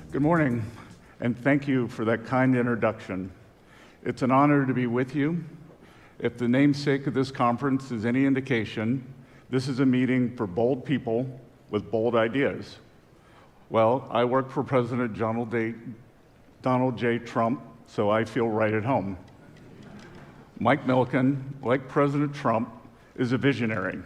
Good morning, and thank you for that kind introduction. It's an honor to be with you. If the namesake of this conference is any indication, this is a meeting for bold people with bold ideas. Well, I work for President Donald J. Trump, so I feel right at home. Mike Milken, like President Trump, is a visionary.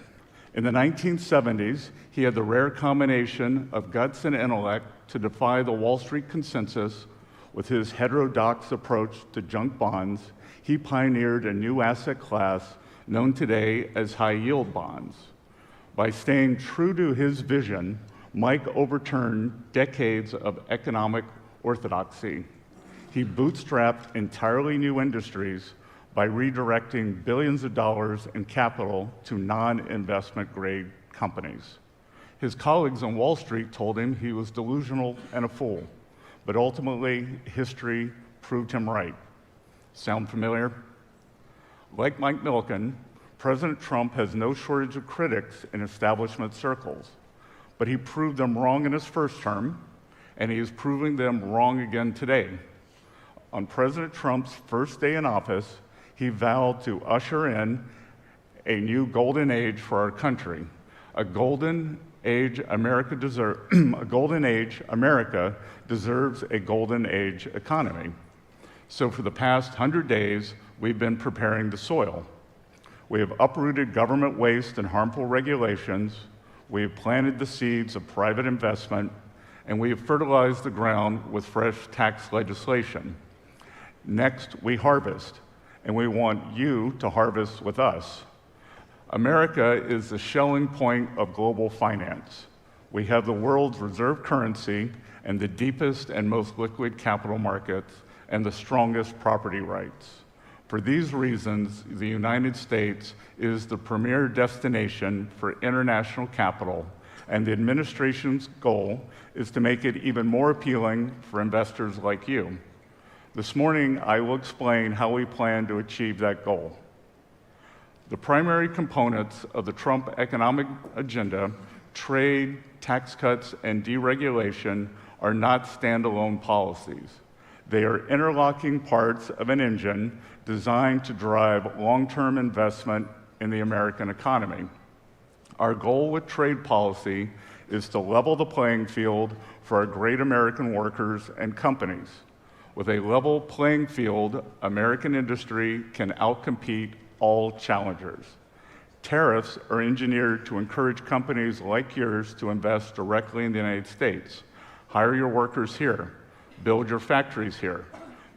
In the 1970s, he had the rare combination of guts and intellect to defy the Wall Street consensus. With his heterodox approach to junk bonds, he pioneered a new asset class known today as high-yield bonds. By staying true to his vision, Mike overturned decades of economic orthodoxy. He bootstrapped entirely new industries by redirecting billions of dollars in capital to non-investment grade companies. His colleagues on Wall Street told him he was delusional and a fool, but ultimately, history proved him right. Sound familiar? Like Mike Milken, President Trump has no shortage of critics in establishment circles, but he proved them wrong in his first term, and he is proving them wrong again today. On President Trump's first day in office, he vowed to usher in a new golden age for our country, a golden age America deserves a golden age economy. So for the past 100 days, we've been preparing the soil. We have uprooted government waste and harmful regulations. We have planted the seeds of private investment, and we have fertilized the ground with fresh tax legislation. Next, we harvest, and we want you to harvest with us. America is the Schelling point of global finance. We have the world's reserve currency and the deepest and most liquid capital markets and the strongest property rights. For these reasons, the United States is the premier destination for international capital, and the administration's goal is to make it even more appealing for investors like you. This morning, I will explain how we plan to achieve that goal. The primary components of the Trump economic agenda, trade, tax cuts, and deregulation, are not standalone policies. They are interlocking parts of an engine designed to drive long-term investment in the American economy. Our goal with trade policy is to level the playing field for our great American workers and companies. With a level playing field, American industry can outcompete all challengers. Tariffs are engineered to encourage companies like yours to invest directly in the United States. Hire your workers here, build your factories here,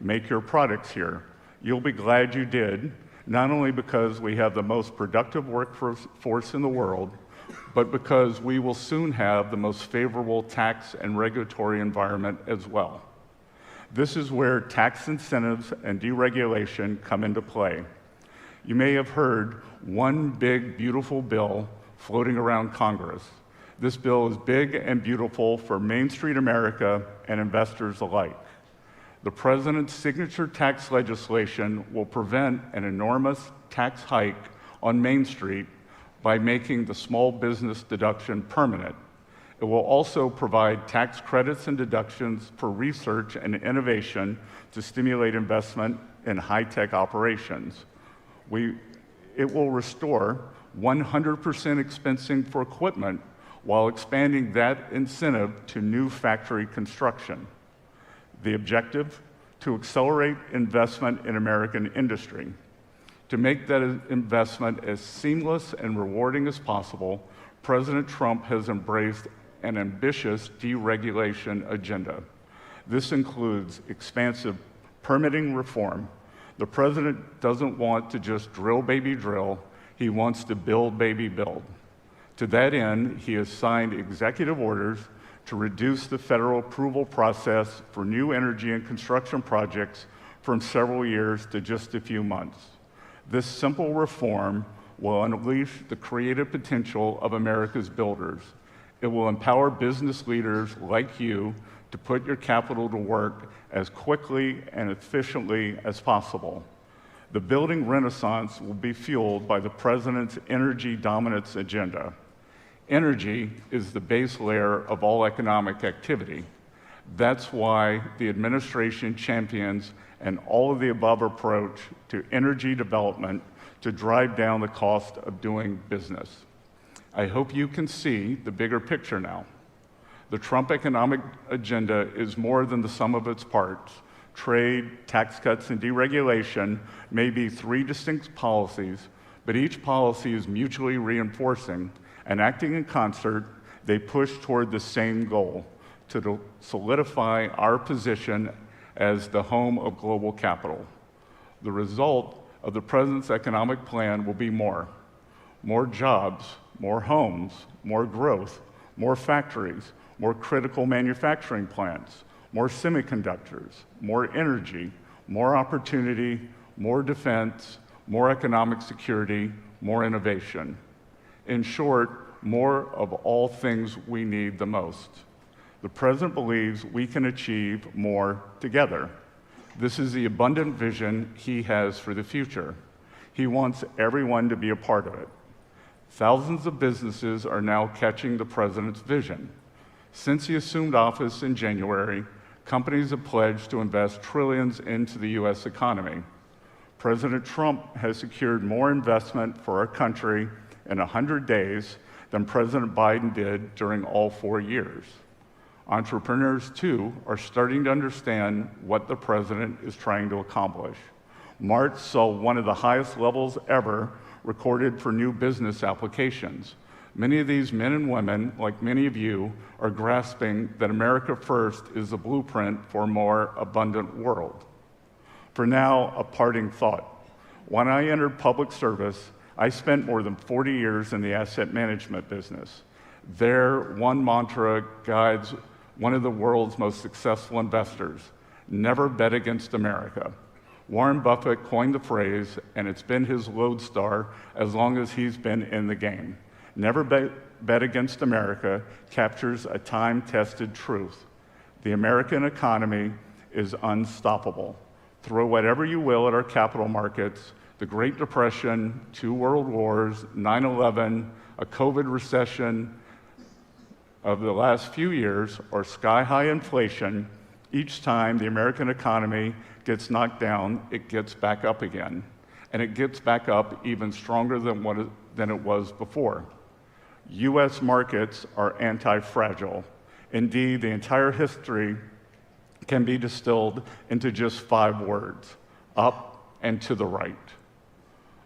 make your products here. You'll be glad you did, not only because we have the most productive workforce in the world, but because we will soon have the most favorable tax and regulatory environment as well. This is where tax incentives and deregulation come into play. You may have heard one big, beautiful bill floating around Congress. This bill is big and beautiful for Main Street America and investors alike. The president's signature tax legislation will prevent an enormous tax hike on Main Street by making the small business deduction permanent. It will also provide tax credits and deductions for research and innovation to stimulate investment in high-tech operations. It will restore 100% expensing for equipment while expanding that incentive to new factory construction. The objective? To accelerate investment in American industry. To make that investment as seamless and rewarding as possible, President Trump has embraced an ambitious deregulation agenda. This includes expansive permitting reform. The president doesn't want to just drill, baby, drill. He wants to build, baby, build. To that end, he has signed executive orders to reduce the federal approval process for new energy and construction projects from several years to just a few months. This simple reform will unleash the creative potential of America's builders. It will empower business leaders like you to put your capital to work as quickly and efficiently as possible. The building renaissance will be fueled by the president's energy dominance agenda. Energy is the base layer of all economic activity. That's why the administration champions an all-of-the-above approach to energy development to drive down the cost of doing business. I hope you can see the bigger picture now. The Trump economic agenda is more than the sum of its parts. Trade, tax cuts, and deregulation may be three distinct policies, but each policy is mutually reinforcing, and acting in concert, they push toward the same goal: to solidify our position as the home of global capital. The result of the President's economic plan will be more jobs, more homes, more growth, more factories, more critical manufacturing plants, more semiconductors, more energy, more opportunity, more defense, more economic security, more innovation. In short, more of all things we need the most. The President believes we can achieve more together. This is the abundant vision he has for the future. He wants everyone to be a part of it. Thousands of businesses are now catching the President's vision. Since he assumed office in January, companies have pledged to invest trillions into the U.S. economy. President Trump has secured more investment for our country in 100 days than President Biden did during all 4 years. Entrepreneurs, too, are starting to understand what the President is trying to accomplish. March saw one of the highest levels ever recorded for new business applications. Many of these men and women, like many of you, are grasping that America First is the blueprint for a more abundant world. For now, a parting thought. When I entered public service, I spent more than 40 years in the asset management business. There, one mantra guides one of the world's most successful investors: never bet against America. Warren Buffett coined the phrase, and it's been his lodestar as long as he's been in the game. Never bet against America captures a time-tested truth. The American economy is unstoppable. Throw whatever you will at our capital markets: the Great Depression, 2 world wars, 9/11, a COVID recession of the last few years, or sky-high inflation. Each time the American economy gets knocked down, it gets back up again. And it gets back up even stronger than it was before. U.S. markets are anti-fragile. Indeed, the entire history can be distilled into just 5 words: up and to the right.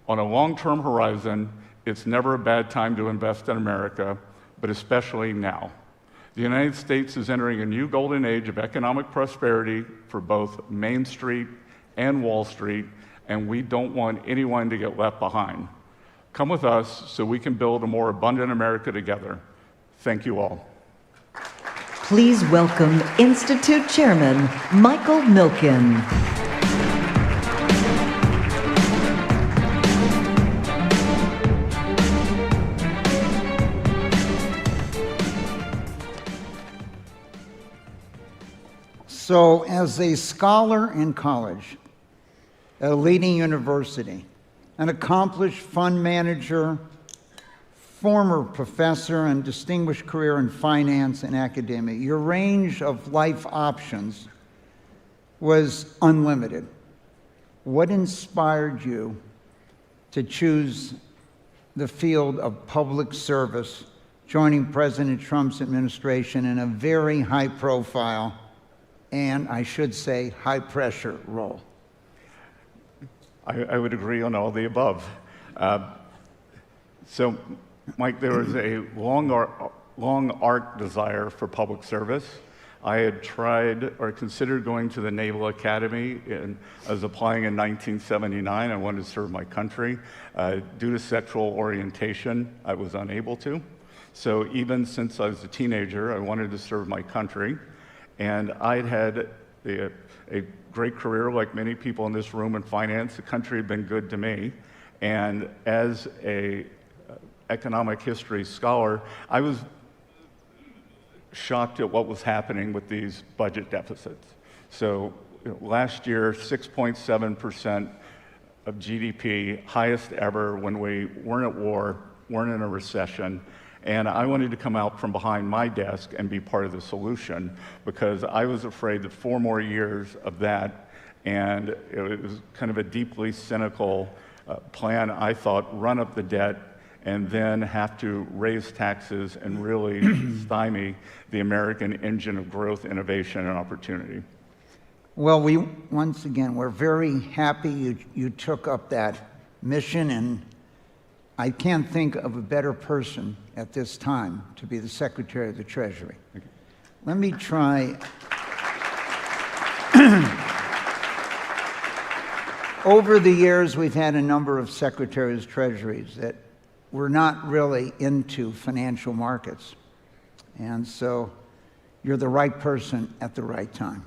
On a long-term horizon, it's never a bad time to invest in America, but especially now. The United States is entering a new golden age of economic prosperity for both Main Street and Wall Street, and we don't want anyone to get left behind. Come with us so we can build a more abundant America together. Thank you all. Please welcome Institute Chairman Michael Milken. So, as a scholar in college at a leading university, an accomplished fund manager, former professor, and distinguished career in finance and academia, your range of life options was unlimited. What inspired you to choose the field of public service, joining President Trump's administration in a very high-profile and, I should say, high-pressure role? I would agree on all the above. So, Mike, there was a long arc desire for public service. I had tried or considered going to the Naval Academy, and I was applying in 1979. I wanted to serve my country. Due to sexual orientation, I was unable to. So even since I was a teenager, I wanted to serve my country. And I'd had a great career, like many people in this room, in finance. The country had been good to me. And as a economic history scholar, I was shocked at what was happening with these budget deficits. So last year, 6.7% of GDP, highest ever when we weren't at war, weren't in a recession. And I wanted to come out from behind my desk and be part of the solution because I was afraid that 4 more years of that, and it was kind of a deeply cynical plan, I thought, run up the debt and then have to raise taxes and really stymie the American engine of growth, innovation, and opportunity. Well, once again, we're very happy you took up that mission, and I can't think of a better person at this time to be the Secretary of the Treasury. Let me try. Over the years, we've had a number of Secretaries of Treasuries that were not really into financial markets. And so you're the right person at the right time.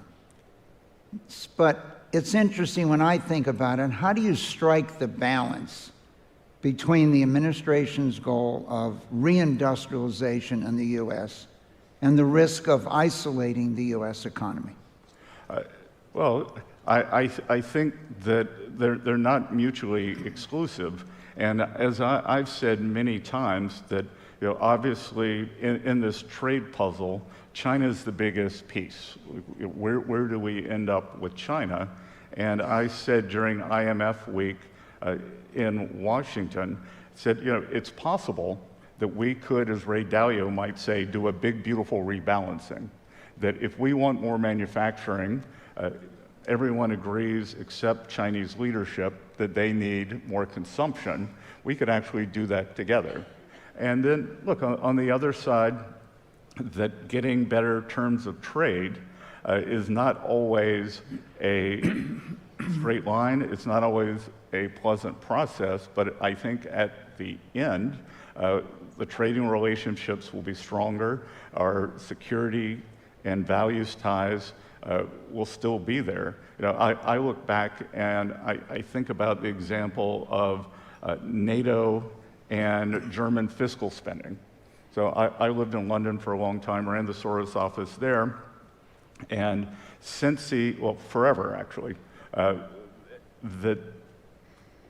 But it's interesting when I think about it, how do you strike the balance between the administration's goal of reindustrialization in the U.S. and the risk of isolating the U.S. economy? Well, I think that they're not mutually exclusive. And as I've said many times, that obviously in this trade puzzle, China is the biggest piece. Where do we end up with China? And I said during IMF week in Washington, said, it's possible that we could, as Ray Dalio might say, do a big, beautiful rebalancing. That if we want more manufacturing, everyone agrees except Chinese leadership that they need more consumption. We could actually do that together. And then, look, on the other side, that getting better terms of trade is not always a straight line. It's not always a pleasant process, but I think at the end, the trading relationships will be stronger. Our security and values ties will still be there. I look back and I think about the example of NATO and German fiscal spending. So I lived in London for a long time, ran the Soros office there, and since forever actually, that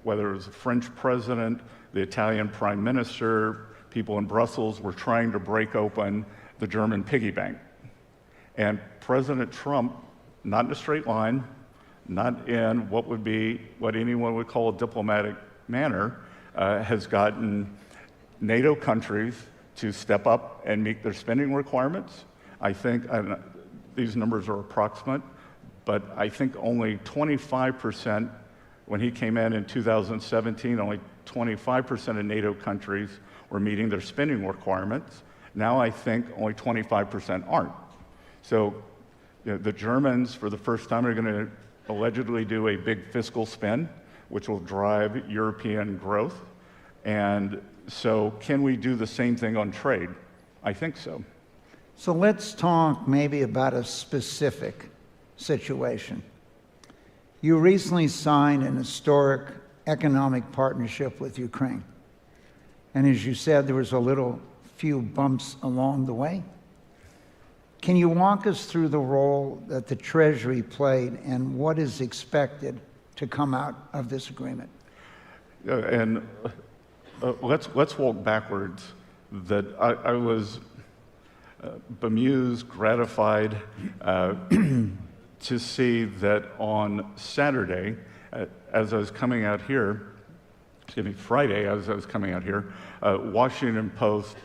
whether it was the French president, the Italian prime minister, people in Brussels were trying to break open the German piggy bank. And President Trump, not in a straight line, not in what anyone would call a diplomatic manner, has gotten NATO countries to step up and meet their spending requirements. I think, these numbers are approximate, but I think only 25%, when he came in 2017, only 25% of NATO countries were meeting their spending requirements. Now I think only 25% aren't. So the Germans, for the first time, are going to allegedly do a big fiscal spend, which will drive European growth. And so can we do the same thing on trade? I think so. So let's talk maybe about a specific situation. You recently signed an historic economic partnership with Ukraine. And as you said, there was a few bumps along the way. Can you walk us through the role that the Treasury played and what is expected to come out of this agreement? And let's walk backwards. That I was bemused, gratified to see that on Saturday, as I was coming out here, Friday, as I was coming out here, Washington Post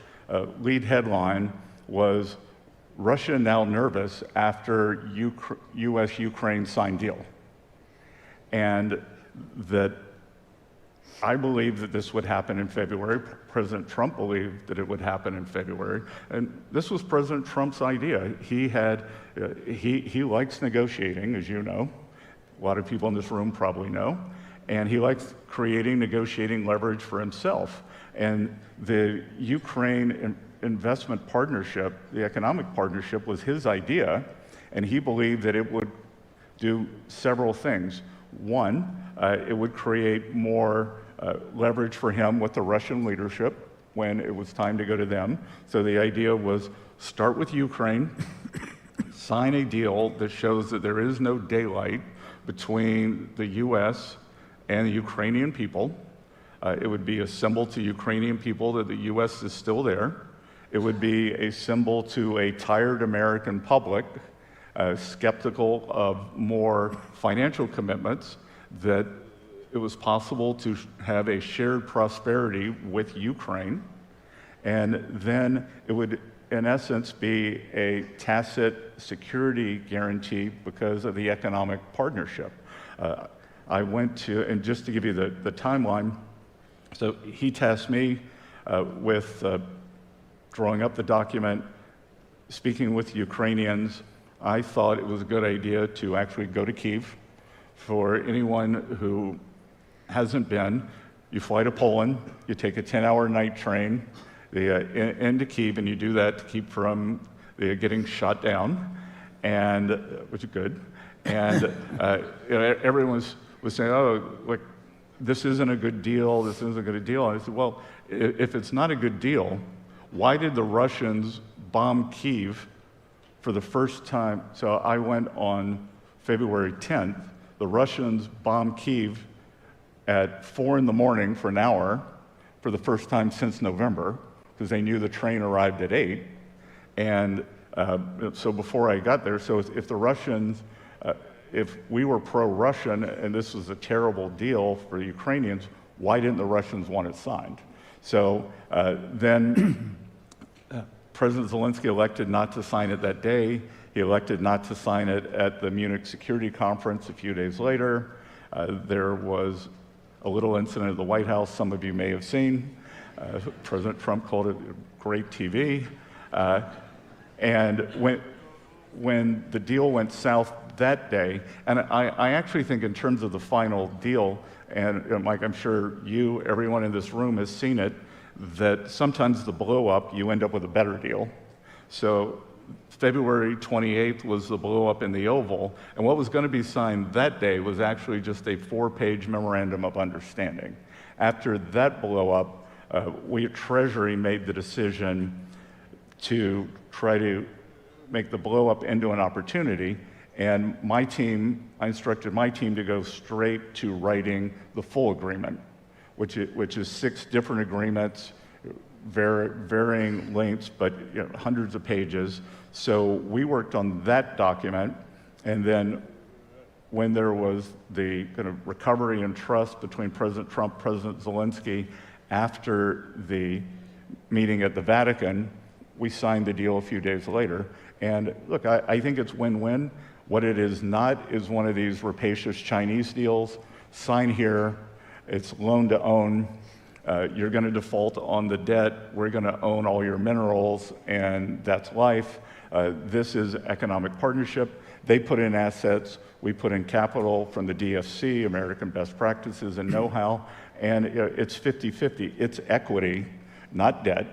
lead headline was, "Russia now nervous after U.S.-Ukraine signed deal." And that I believed that this would happen in February. President Trump believed that it would happen in February. And this was President Trump's idea. He likes negotiating, as you know. A lot of people in this room probably know. And he likes creating negotiating leverage for himself. And the Ukraine investment partnership, the economic partnership, was his idea, and he believed that it would do several things. One, it would create more leverage for him with the Russian leadership when it was time to go to them. So the idea was start with Ukraine, sign a deal that shows that there is no daylight between the U.S. and the Ukrainian people. It would be a symbol to Ukrainian people that the U.S. is still there. It would be a symbol to a tired American public, skeptical of more financial commitments, that it was possible to have a shared prosperity with Ukraine. And then it would, in essence, be a tacit security guarantee because of the economic partnership. I went to, and just to give you the timeline, so he tasked me with drawing up the document, speaking with Ukrainians. I thought it was a good idea to actually go to Kyiv. For anyone who hasn't been, you fly to Poland, you take a 10-hour night train into Kyiv, and you do that to keep from getting shot down, and which is good. And everyone was saying, "Oh, look, this isn't a good deal. This isn't a good deal." And I said, "Well, if it's not a good deal, why did the Russians bomb Kyiv for the first time?" So I went on February 10th. The Russians bombed Kyiv at 4 in the morning for an hour for the first time since November, because they knew the train arrived at 8. And so before I got there, so if the Russians, if we were pro-Russian and this was a terrible deal for the Ukrainians, why didn't the Russians want it signed? So then President Zelensky elected not to sign it that day. He elected not to sign it at the Munich Security Conference a few days later. There was a little incident at the White House some of you may have seen. President Trump called it great TV. And when the deal went south that day, and I actually think in terms of the final deal, and Mike, I'm sure you, everyone in this room has seen it, that sometimes the blow up, you end up with a better deal. So February 28th was the blow up in the Oval, and what was going to be signed that day was actually just a 4-page memorandum of understanding. After that blow up, we at Treasury made the decision to try to make the blow up into an opportunity, and my team, I instructed my team to go straight to writing the full agreement, which is 6 different agreements, varying lengths, but hundreds of pages. So we worked on that document, and then when there was the kind of recovery and trust between President Trump, President Zelensky, after the meeting at the Vatican, we signed the deal a few days later. And look, I think it's win-win. What it is not is one of these rapacious Chinese deals. Sign here, it's loan to own. You're going to default on the debt. We're going to own all your minerals, and that's life. This is economic partnership. They put in assets. We put in capital from the DFC, American best practices and know-how, and it's 50-50. It's equity, not debt.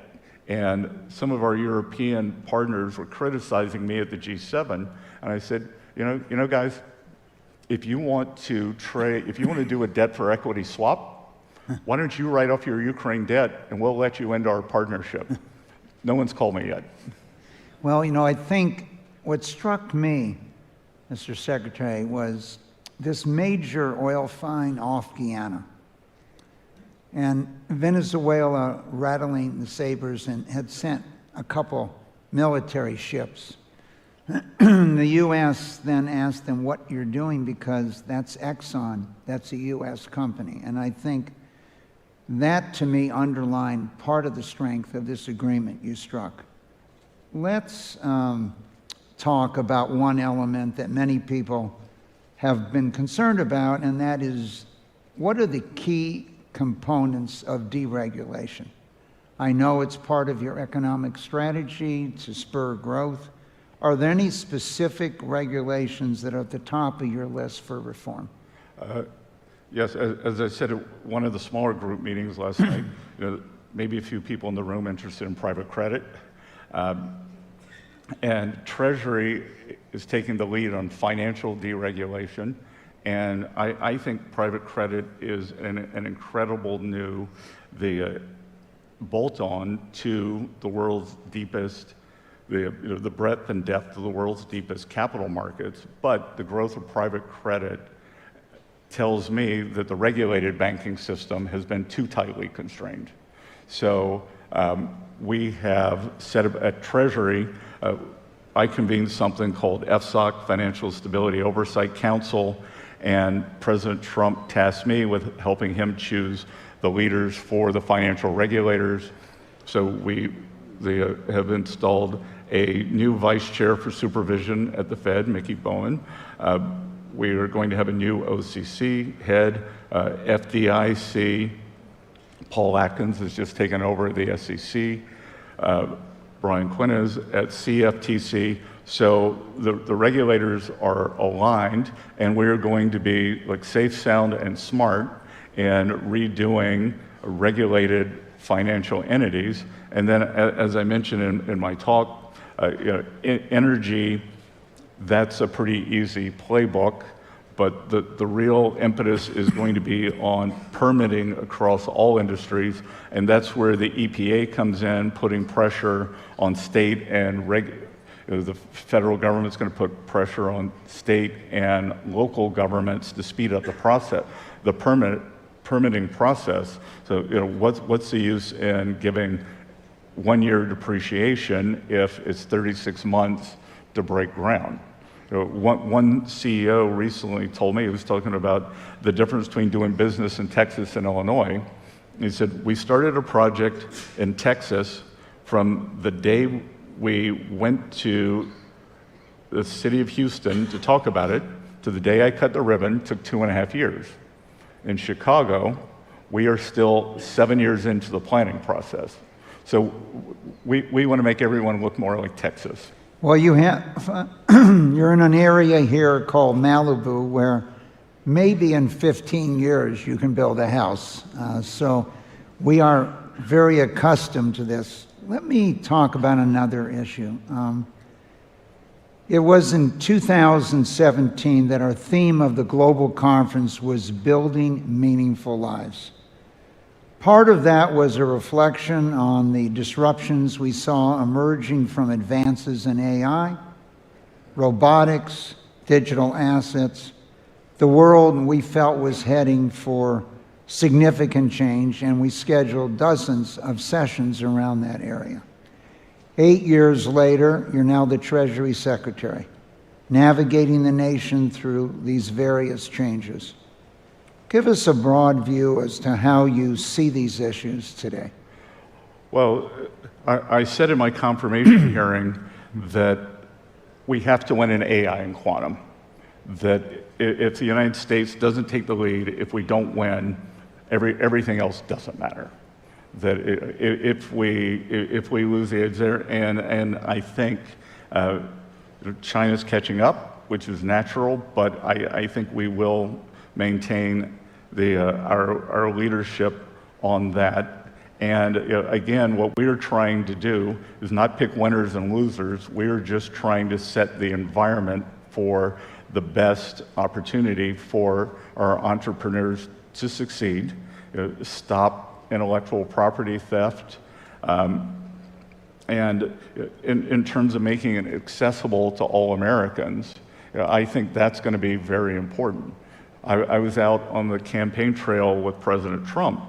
And some of our European partners were criticizing me at the G7, and I said, you know, guys, if you want to trade, if you want to do a debt for equity swap, why don't you write off your Ukraine debt, and we'll let you into our partnership. No one's called me yet. Well, I think what struck me, Mr. Secretary, was this major oil find off Guyana. And Venezuela rattling the sabers and had sent a couple military ships. The U.S. then asked them what you're doing because that's Exxon, that's a U.S. company. And I think that, to me, underlined part of the strength of this agreement you struck. Let's talk about one element that many people have been concerned about, and that is, what are the key components of deregulation? I know it's part of your economic strategy to spur growth. Are there any specific regulations that are at the top of your list for reform? Yes, as I said at one of the smaller group meetings last night, maybe a few people in the room interested in private credit. And Treasury is taking the lead on financial deregulation. And I think private credit is an incredible new bolt-on to the world's deepest, the breadth and depth of the world's deepest capital markets. But the growth of private credit tells me that the regulated banking system has been too tightly constrained. So we have set up at Treasury, I convened something called FSOC, Financial Stability Oversight Council, and President Trump tasked me with helping him choose the leaders for the financial regulators. So they have installed a new vice chair for supervision at the Fed, Mickey Bowman. We are going to have a new OCC head, FDIC. Paul Atkins has just taken over the SEC. Brian Quinn is at CFTC. So the regulators are aligned, and we're going to be like safe, sound, and smart in redoing regulated financial entities. And then, as I mentioned in my talk, energy, that's a pretty easy playbook, but the real impetus is going to be on permitting across all industries, and that's where the EPA comes in, putting pressure on state and the federal government's going to put pressure on state and local governments to speed up the process, the permitting process. So, what's the use in giving 1 year depreciation if it's 36 months to break ground? One CEO recently told me, he was talking about the difference between doing business in Texas and Illinois. He said, we started a project in Texas from the day we went to the city of Houston to talk about it to the day I cut the ribbon, took 2.5 years. In Chicago, we are still 7 years into the planning process. So we want to make everyone look more like Texas. Well, you're in an area here called Malibu where maybe in 15 years you can build a house. So we are very accustomed to this. Let me talk about another issue. It was in 2017 that our theme of the global conference was Building Meaningful Lives. Part of that was a reflection on the disruptions we saw emerging from advances in AI, robotics, digital assets. The world we felt was heading for significant change, and we scheduled dozens of sessions around that area. 8 years later, you're now the Treasury Secretary, navigating the nation through these various changes. Give us a broad view as to how you see these issues today. Well, I said in my confirmation hearing that we have to win in AI and quantum, that if the United States doesn't take the lead, if we don't win, everything else doesn't matter. That if we lose the edge there, and I think China's catching up, which is natural, but I think we will maintain our leadership on that. And again, what we're trying to do is not pick winners and losers. We're just trying to set the environment for the best opportunity for our entrepreneurs to succeed, stop intellectual property theft, and in terms of making it accessible to all Americans, I think that's going to be very important. I was out on the campaign trail with President Trump,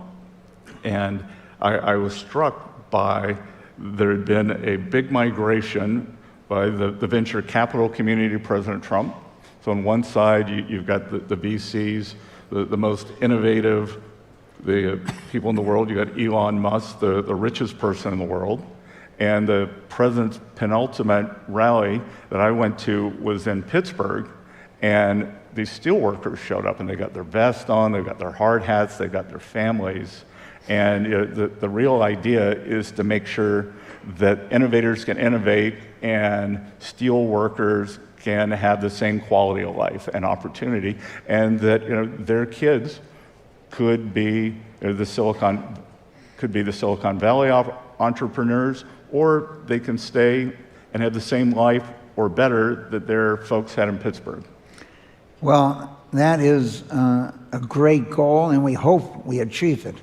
and I was struck by there had been a big migration by the venture capital community to President Trump. So on one side, you've got the VCs, the most innovative, the people in the world. You got Elon Musk, the richest person in the world. And the president's penultimate rally that I went to was in Pittsburgh, and these steel workers showed up, and they got their vest on, they've got their hard hats, they've got their families. And the real idea is to make sure that innovators can innovate and steel workers can have the same quality of life and opportunity, and that their kids could be the Silicon Valley entrepreneurs, or they can stay and have the same life or better that their folks had in Pittsburgh. Well, that is a great goal, and we hope we achieve it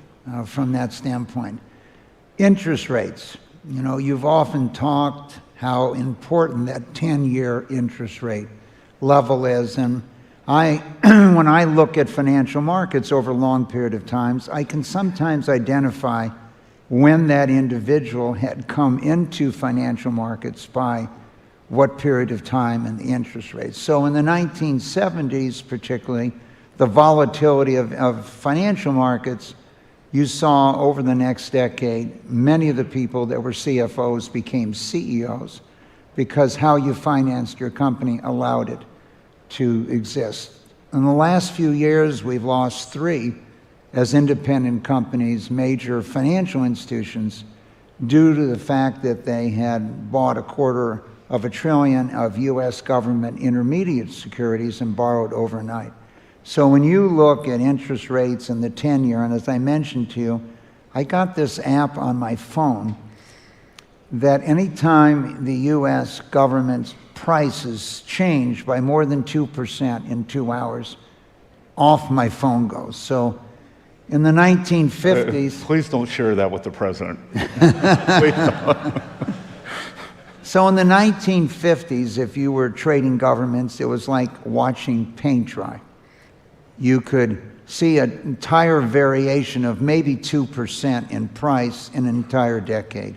from that standpoint. Interest rates. You've often talked how important that 10-year interest rate level is, and when I look at financial markets over a long period of times, I can sometimes identify when that individual had come into financial markets, by what period of time, and the interest rates. So in the 1970s particularly, the volatility of financial markets, you saw over the next decade, many of the people that were CFOs became CEOs because how you financed your company allowed it to exist. In the last few years, we've lost 3 as independent companies, major financial institutions, due to the fact that they had bought $250 billion of US government intermediate securities and borrowed overnight. So when you look at interest rates in the 10-year, and as I mentioned to you, I got this app on my phone that anytime the US government's prices change by more than 2% in 2 hours, off my phone goes. So in the 1950s... Please don't share that with the president. Please don't. So in the 1950s, if you were trading governments, it was like watching paint dry. You could see an entire variation of maybe 2% in price in an entire decade.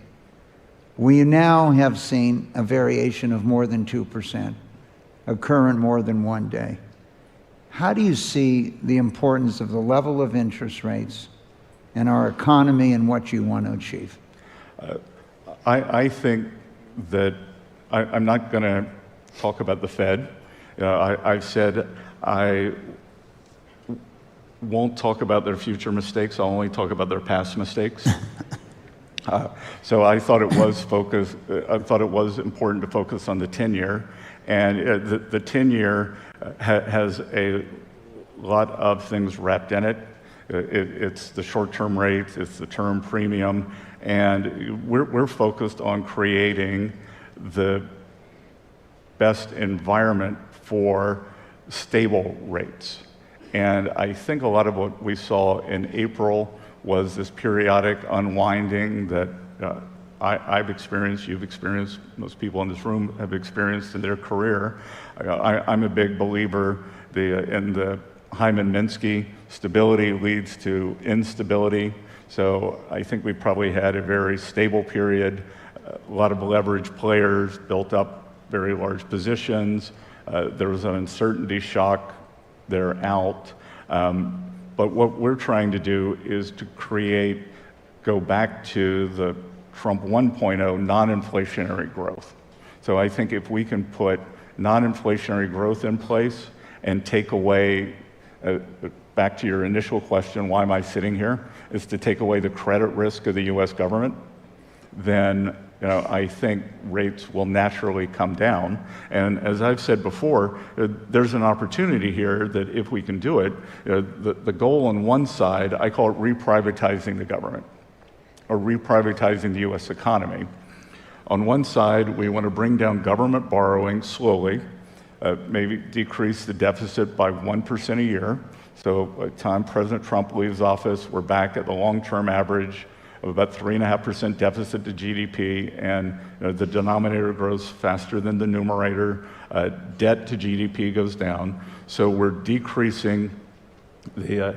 We now have seen a variation of more than 2% occur in more than one day. How do you see the importance of the level of interest rates in our economy and what you want to achieve? I think that I'm not going to talk about the Fed. I've said I won't talk about their future mistakes. I'll only talk about their past mistakes. So I thought it was important to focus on the 10-year, and the 10-year has a lot of things wrapped in it. It's the short-term rates, it's the term premium, and we're focused on creating the best environment for stable rates. And I think a lot of what we saw in April was this periodic unwinding that I've experienced, you've experienced, most people in this room have experienced in their career. I'm a big believer in the Hyman-Minsky, stability leads to instability. So I think we probably had a very stable period. A lot of leverage players built up very large positions. There was an uncertainty shock. They're out. But what we're trying to do is to go back to the Trump 1.0 non-inflationary growth. So I think if we can put non-inflationary growth in place and take away, back to your initial question, why am I sitting here, is to take away the credit risk of the US government, then I think rates will naturally come down. And as I've said before, there's an opportunity here that if we can do it, the goal on one side, I call it reprivatizing the government, or reprivatizing the US economy. On one side, we want to bring down government borrowing slowly, maybe decrease the deficit by 1% a year. So by the time President Trump leaves office, we're back at the long-term average of about 3.5% deficit to GDP, and the denominator grows faster than the numerator. Debt to GDP goes down. So we're decreasing the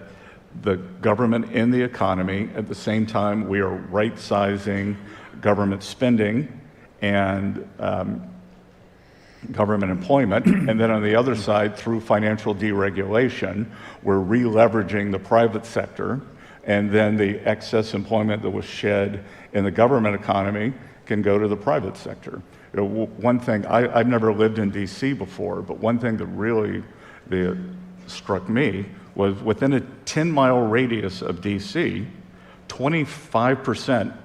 government in the economy. At the same time, we are right-sizing government spending and government employment. And then on the other side, through financial deregulation, we're re-leveraging the private sector. And then the excess employment that was shed in the government economy can go to the private sector. One thing, I've never lived in DC before, but one thing that really struck me was within a 10-mile radius of DC, 25%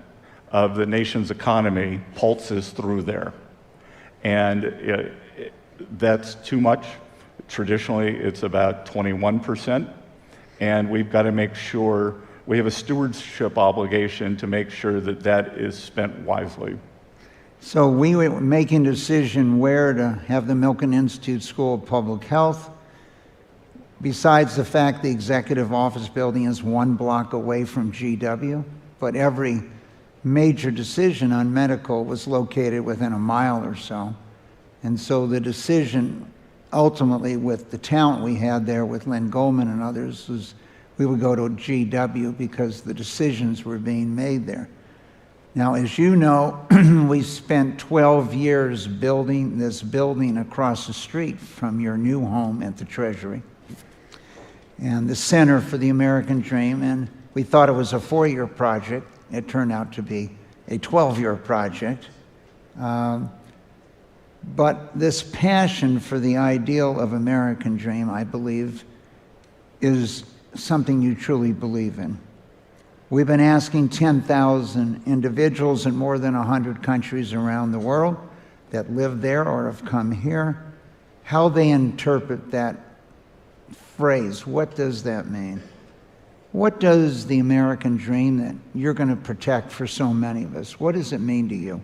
of the nation's economy pulses through there. And that's too much. Traditionally, it's about 21%. And we've got to make sure we have a stewardship obligation to make sure that that is spent wisely. So we were making a decision where to have the Milken Institute School of Public Health. Besides the fact the executive office building is 1 block away from GW, but every major decision on medical was located within a mile or so. And so the decision ultimately, with the talent we had there with Lynn Goldman and others, was we would go to GW because the decisions were being made there. Now, as you know, we spent 12 years building this building across the street from your new home at the Treasury and the Center for the American Dream, and we thought it was a 4-year project. It turned out to be a 12-year project. But this passion for the ideal of American Dream, I believe, is something you truly believe in. We've been asking 10,000 individuals in more than 100 countries around the world that live there or have come here how they interpret that phrase. What does that mean? What does the American dream that you're going to protect for so many of us, what does it mean to you?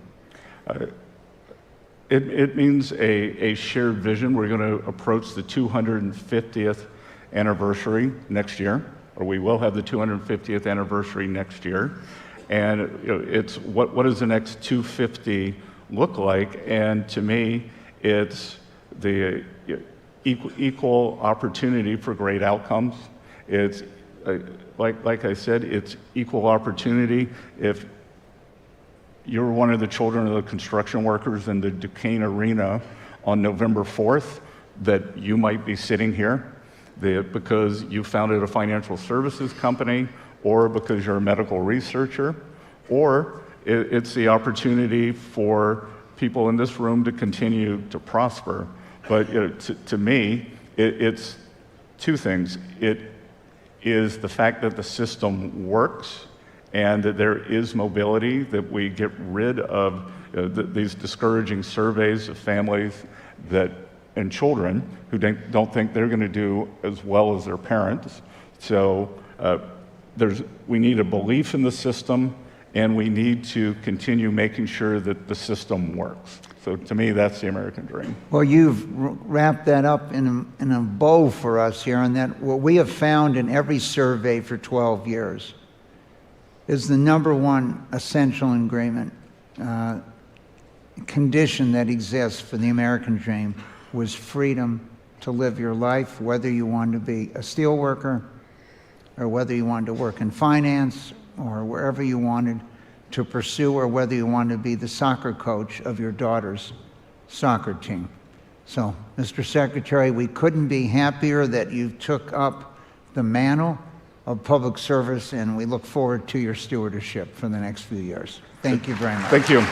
It means a shared vision. We're going to approach the 250th anniversary next year, or we will have the 250th anniversary next year. And it's what does the next 250 look like? And to me, it's the equal opportunity for great outcomes. It's like I said, it's equal opportunity. If you're one of the children of the construction workers in the Duquesne Arena on November 4th, that you might be sitting here because you founded a financial services company, or because you're a medical researcher, or it's the opportunity for people in this room to continue to prosper. But to me, it's two things. It is the fact that the system works and that there is mobility, that we get rid of these discouraging surveys of families and children who don't think they're going to do as well as their parents. So we need a belief in the system, and we need to continue making sure that the system works. So to me, that's the American dream. Well, you've wrapped that up in a bow for us here, and that what we have found in every survey for 12 years is the number one essential ingredient, condition that exists for the American dream was freedom to live your life, whether you wanted to be a steel worker or whether you wanted to work in finance or wherever you wanted to pursue, or whether you wanted to be the soccer coach of your daughter's soccer team. So, Mr. Secretary, we couldn't be happier that you took up the mantle of public service, and we look forward to your stewardship for the next few years. Thank you very much. Thank you.